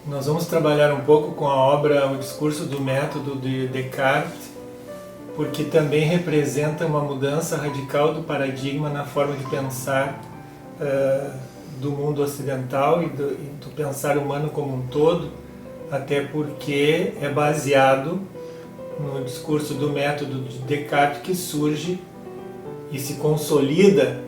Nós vamos trabalhar um pouco com a obra O Discurso do Método de Descartes, porque também representa uma mudança radical do paradigma na forma de pensar do mundo ocidental e do pensar humano como um todo, até porque é baseado no discurso do método de Descartes que surge e se consolida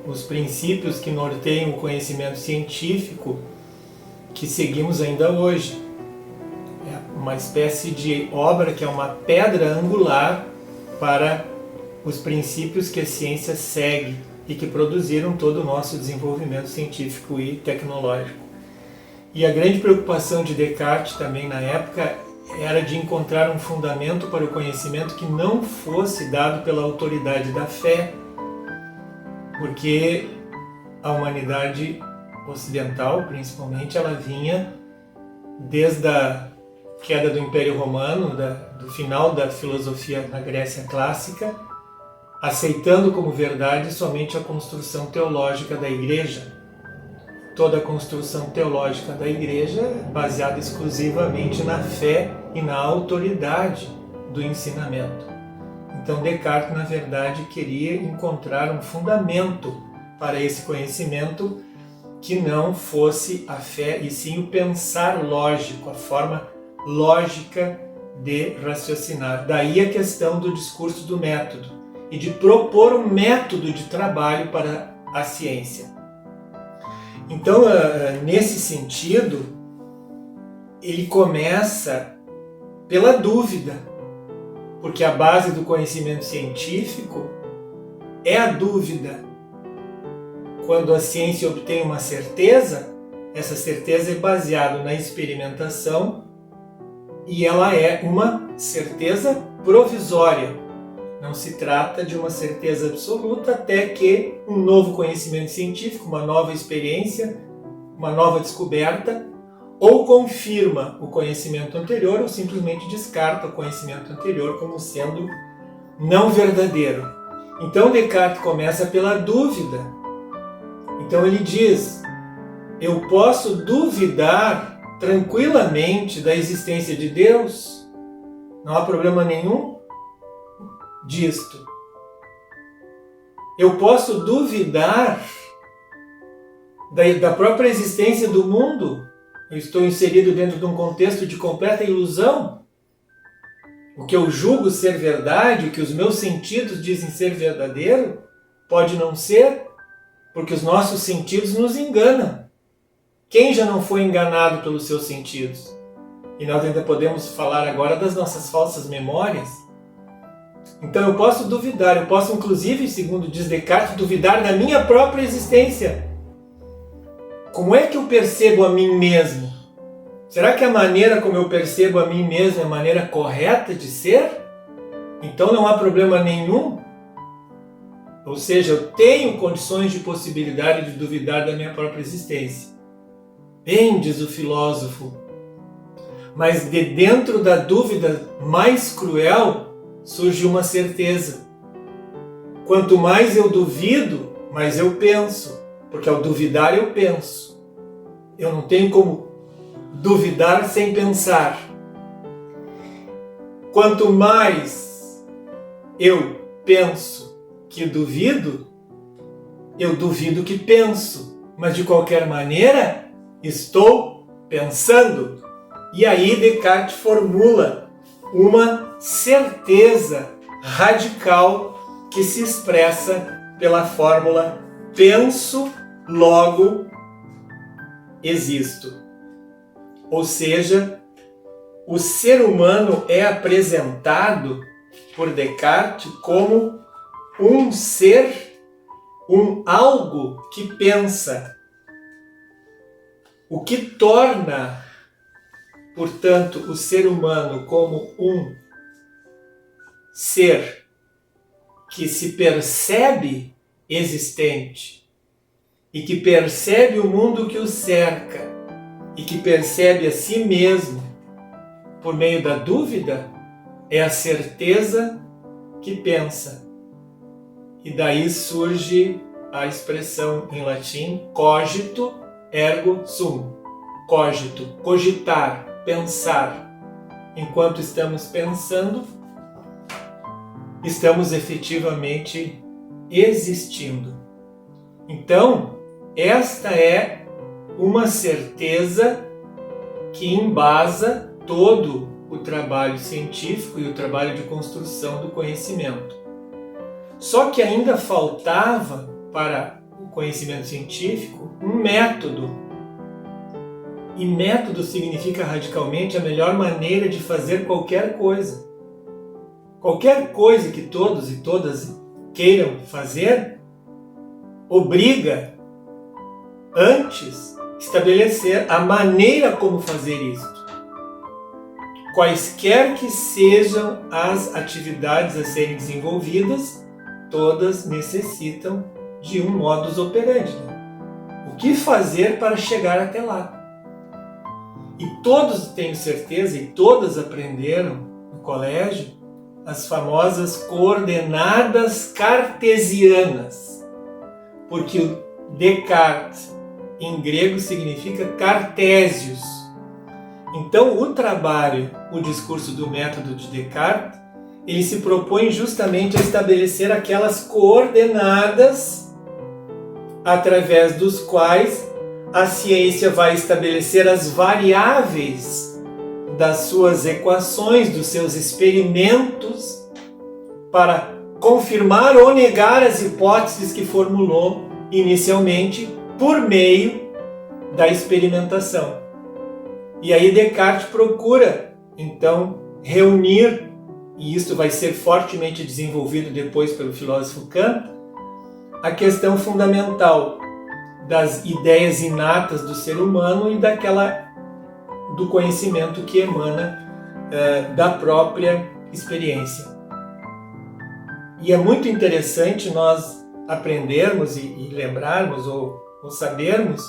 os princípios que norteiam o conhecimento científico que seguimos ainda hoje. É uma espécie de obra que é uma pedra angular para os princípios que a ciência segue e que produziram todo o nosso desenvolvimento científico e tecnológico. E a grande preocupação de Descartes também na época era de encontrar um fundamento para o conhecimento que não fosse dado pela autoridade da fé, porque a humanidade ocidental, principalmente, ela vinha desde a queda do Império Romano, do final da filosofia na Grécia clássica, aceitando como verdade somente a construção teológica da Igreja. Toda a construção teológica da Igreja é baseada exclusivamente na fé e na autoridade do ensinamento. Então Descartes, na verdade, queria encontrar um fundamento para esse conhecimento que não fosse a fé, e sim o pensar lógico, a forma lógica de raciocinar. Daí a questão do discurso do método e de propor um método de trabalho para a ciência. Então, nesse sentido, ele começa pela dúvida, porque a base do conhecimento científico é a dúvida. Quando a ciência obtém uma certeza, essa certeza é baseada na experimentação e ela é uma certeza provisória. Não se trata de uma certeza absoluta até que um novo conhecimento científico, uma nova experiência, uma nova descoberta, ou confirma o conhecimento anterior ou simplesmente descarta o conhecimento anterior como sendo não verdadeiro. Então Descartes começa pela dúvida. Então ele diz: eu posso duvidar tranquilamente da existência de Deus? Não há problema nenhum disto. Eu posso duvidar da própria existência do mundo? Eu estou inserido dentro de um contexto de completa ilusão? O que eu julgo ser verdade, o que os meus sentidos dizem ser verdadeiro, pode não ser, porque os nossos sentidos nos enganam. Quem já não foi enganado pelos seus sentidos? E nós ainda podemos falar agora das nossas falsas memórias. Então eu posso duvidar, eu posso inclusive, segundo diz Descartes, duvidar da minha própria existência. Como é que eu percebo a mim mesmo? Será que a maneira como eu percebo a mim mesmo é a maneira correta de ser? Então não há problema nenhum? Ou seja, eu tenho condições de possibilidade de duvidar da minha própria existência. Bem, diz o filósofo, mas de dentro da dúvida mais cruel surge uma certeza. Quanto mais eu duvido, mais eu penso, porque ao duvidar eu penso. Eu não tenho como duvidar sem pensar. Quanto mais eu penso que duvido, eu duvido que penso, mas de qualquer maneira estou pensando. E aí Descartes formula uma certeza radical que se expressa pela fórmula penso, logo existo. Ou seja, o ser humano é apresentado por Descartes como um ser, um algo que pensa. O que torna, portanto, o ser humano como um ser que se percebe existente e que percebe o mundo que o cerca e que percebe a si mesmo por meio da dúvida, é a certeza que pensa. E daí surge a expressão em latim cogito ergo sum. cogito, cogitar, pensar. Enquanto estamos pensando, estamos efetivamente existindo. Então, esta é uma certeza que embasa todo o trabalho científico e o trabalho de construção do conhecimento. Só que ainda faltava para o conhecimento científico um método. E método significa radicalmente a melhor maneira de fazer qualquer coisa. Qualquer coisa que todos e todas queiram fazer, obriga antes estabelecer a maneira como fazer isto. Quaisquer que sejam as atividades a serem desenvolvidas, todas necessitam de um modus operandi. O que fazer para chegar até lá? E todos, tenho certeza, e todas aprenderam no colégio as famosas coordenadas cartesianas, porque o Descartes em grego significa Cartésios. Então o trabalho, o discurso do método de Descartes, ele se propõe justamente a estabelecer aquelas coordenadas através dos quais a ciência vai estabelecer as variáveis das suas equações, dos seus experimentos, para confirmar ou negar as hipóteses que formulou inicialmente por meio da experimentação. E aí Descartes procura, então, reunir, e isso vai ser fortemente desenvolvido depois pelo filósofo Kant, a questão fundamental das ideias inatas do ser humano e do conhecimento que emana da própria experiência. E é muito interessante nós aprendermos e lembrarmos ou sabermos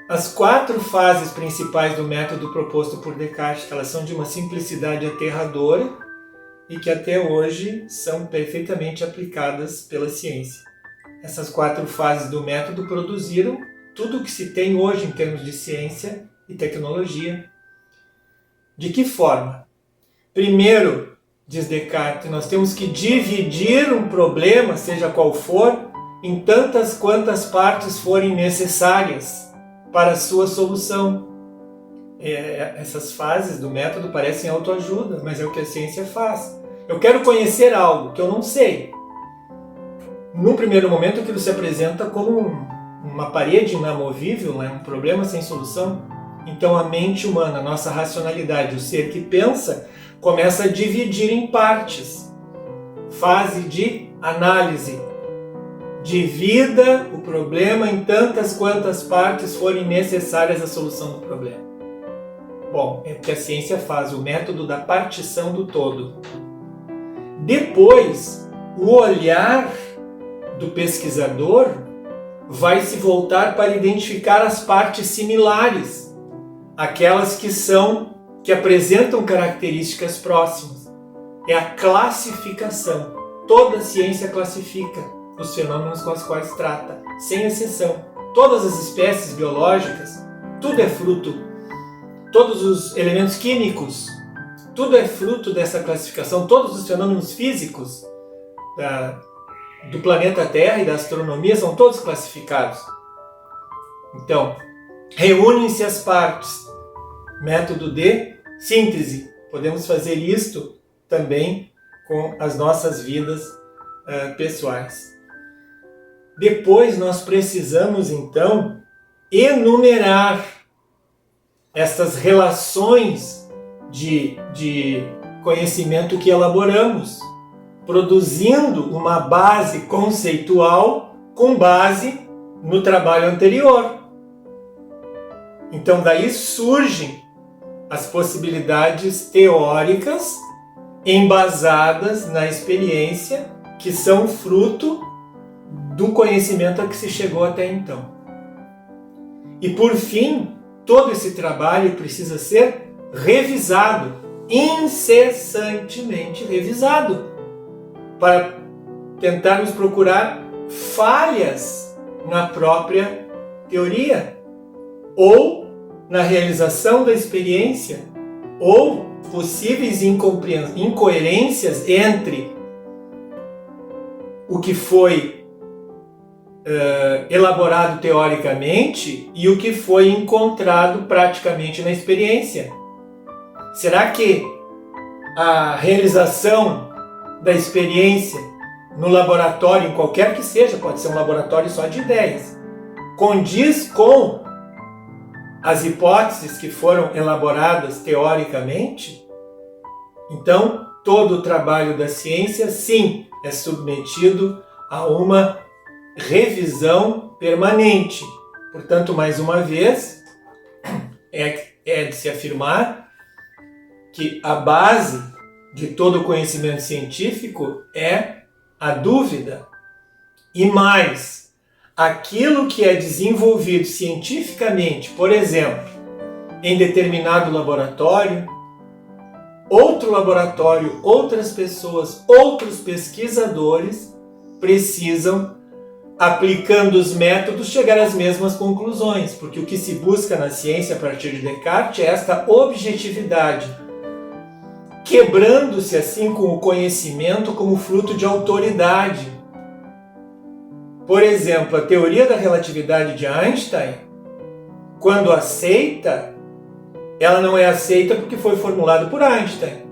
as 4 fases principais do método proposto por Descartes, que elas são de uma simplicidade aterradora e que até hoje são perfeitamente aplicadas pela ciência. Essas 4 fases do método produziram tudo o que se tem hoje em termos de ciência e tecnologia. De que forma? Primeiro, diz Descartes, nós temos que dividir um problema, seja qual for, em tantas quantas partes forem necessárias para a sua solução. Essas fases do método parecem autoajuda, mas é o que a ciência faz. Eu quero conhecer algo que eu não sei. Num primeiro momento, aquilo se apresenta como uma parede inamovível, um problema sem solução. Então a mente humana, a nossa racionalidade, o ser que pensa, começa a dividir em partes. Fase de análise. Divida o problema em tantas quantas partes forem necessárias à solução do problema. Bom, é o que a ciência faz, o método da partição do todo. Depois, o olhar do pesquisador vai se voltar para identificar as partes similares, aquelas que apresentam características próximas. É a classificação. Toda ciência classifica os fenômenos com os quais trata, sem exceção. Todas as espécies biológicas, tudo é fruto, todos os elementos químicos, tudo é fruto dessa classificação. Todos os fenômenos físicos do planeta Terra e da astronomia são todos classificados. Então, reúnem-se as partes. Método de síntese. Podemos fazer isto também com as nossas vidas pessoais. Depois nós precisamos, então, enumerar essas relações de conhecimento que elaboramos, produzindo uma base conceitual com base no trabalho anterior. Então daí surgem as possibilidades teóricas embasadas na experiência, que são fruto do conhecimento a que se chegou até então. E por fim, todo esse trabalho precisa ser revisado, incessantemente revisado, para tentarmos procurar falhas na própria teoria ou na realização da experiência ou possíveis incoerências entre o que foi elaborado teoricamente e o que foi encontrado praticamente na experiência. Será que a realização da experiência no laboratório, em qualquer que seja, pode ser um laboratório só de ideias, condiz com as hipóteses que foram elaboradas teoricamente? Então, todo o trabalho da ciência, sim, é submetido a uma revisão permanente. Portanto, mais uma vez, é de se afirmar que a base de todo o conhecimento científico é a dúvida. E mais, aquilo que é desenvolvido cientificamente, por exemplo, em determinado laboratório, outro laboratório, outras pessoas, outros pesquisadores precisam, aplicando os métodos, chegar às mesmas conclusões, porque o que se busca na ciência a partir de Descartes é esta objetividade, quebrando-se assim com o conhecimento como fruto de autoridade. Por exemplo, a teoria da relatividade de Einstein, quando aceita, ela não é aceita porque foi formulada por Einstein,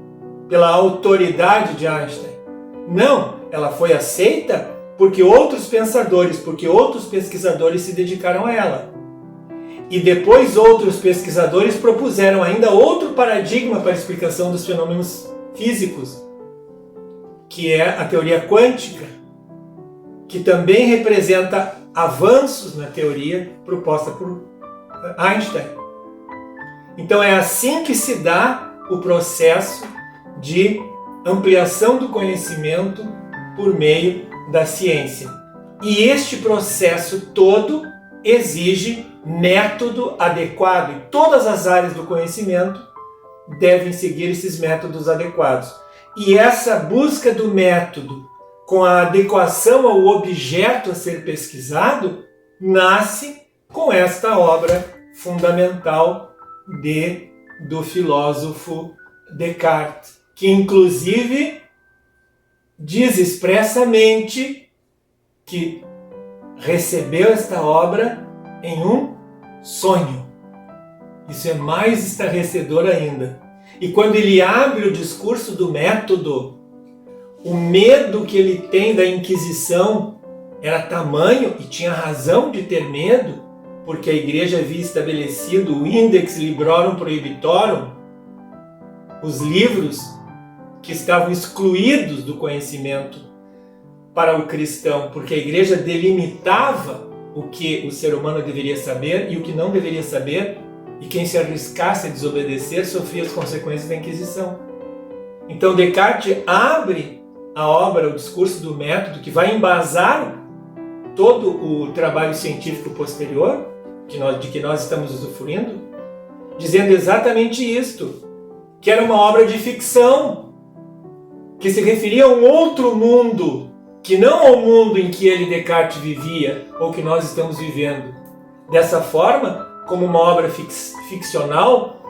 pela autoridade de Einstein. Não, ela foi aceita porque outros pensadores, porque outros pesquisadores se dedicaram a ela. E depois outros pesquisadores propuseram ainda outro paradigma para a explicação dos fenômenos físicos, que é a teoria quântica, que também representa avanços na teoria proposta por Einstein. Então é assim que se dá o processo de ampliação do conhecimento por meio da ciência. E este processo todo exige método adequado, e todas as áreas do conhecimento devem seguir esses métodos adequados. E essa busca do método com a adequação ao objeto a ser pesquisado nasce com esta obra fundamental do filósofo Descartes, que inclusive diz expressamente que recebeu esta obra em um sonho. Isso é mais estarrecedor ainda. E quando ele abre o discurso do método, o medo que ele tem da Inquisição era tamanho, e tinha razão de ter medo, porque a Igreja havia estabelecido o Index Librorum Prohibitorum, os livros que estavam excluídos do conhecimento para o cristão, porque a Igreja delimitava o que o ser humano deveria saber e o que não deveria saber, e quem se arriscasse a desobedecer sofria as consequências da Inquisição. Então Descartes abre a obra, o discurso do método, que vai embasar todo o trabalho científico posterior, de que nós estamos usufruindo, dizendo exatamente isto, que era uma obra de ficção, que se referia a um outro mundo, que não ao mundo em que ele, Descartes, vivia, ou que nós estamos vivendo. Dessa forma, como uma obra ficcional,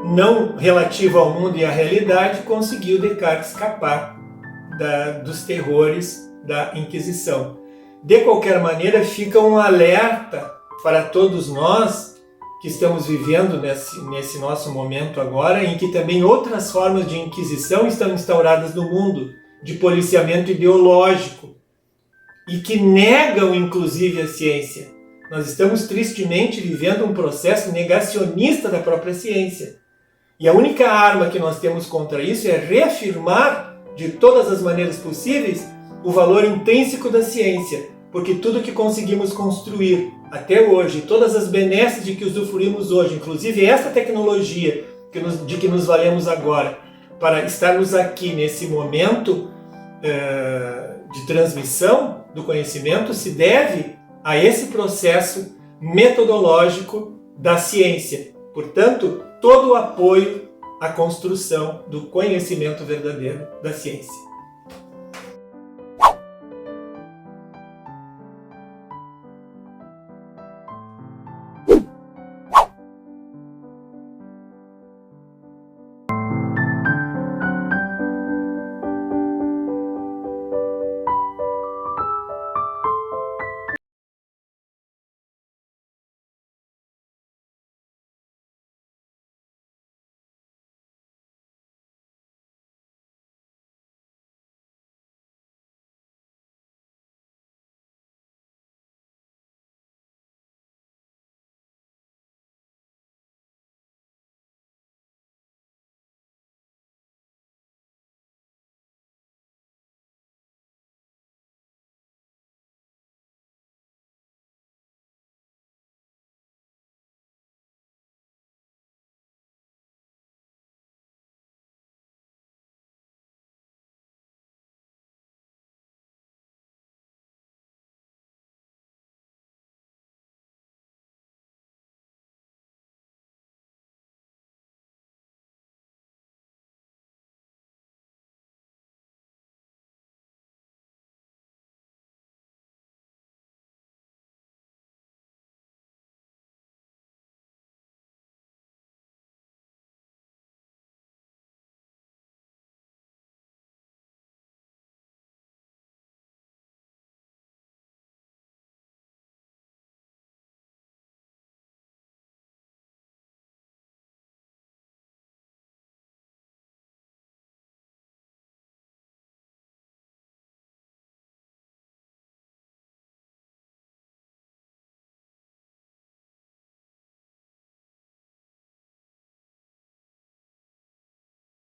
não relativa ao mundo e à realidade, conseguiu Descartes escapar dos terrores da Inquisição. De qualquer maneira, fica um alerta para todos nós que estamos vivendo nesse nosso momento agora, em que também outras formas de Inquisição estão instauradas no mundo, de policiamento ideológico, e que negam inclusive a ciência. Nós estamos tristemente vivendo um processo negacionista da própria ciência. E a única arma que nós temos contra isso é reafirmar, de todas as maneiras possíveis, o valor intrínseco da ciência, porque tudo que conseguimos construir até hoje, todas as benesses de que usufruímos hoje, inclusive essa tecnologia de que nos valemos agora, para estarmos aqui nesse momento de transmissão do conhecimento, se deve a esse processo metodológico da ciência. Portanto, todo o apoio à construção do conhecimento verdadeiro da ciência.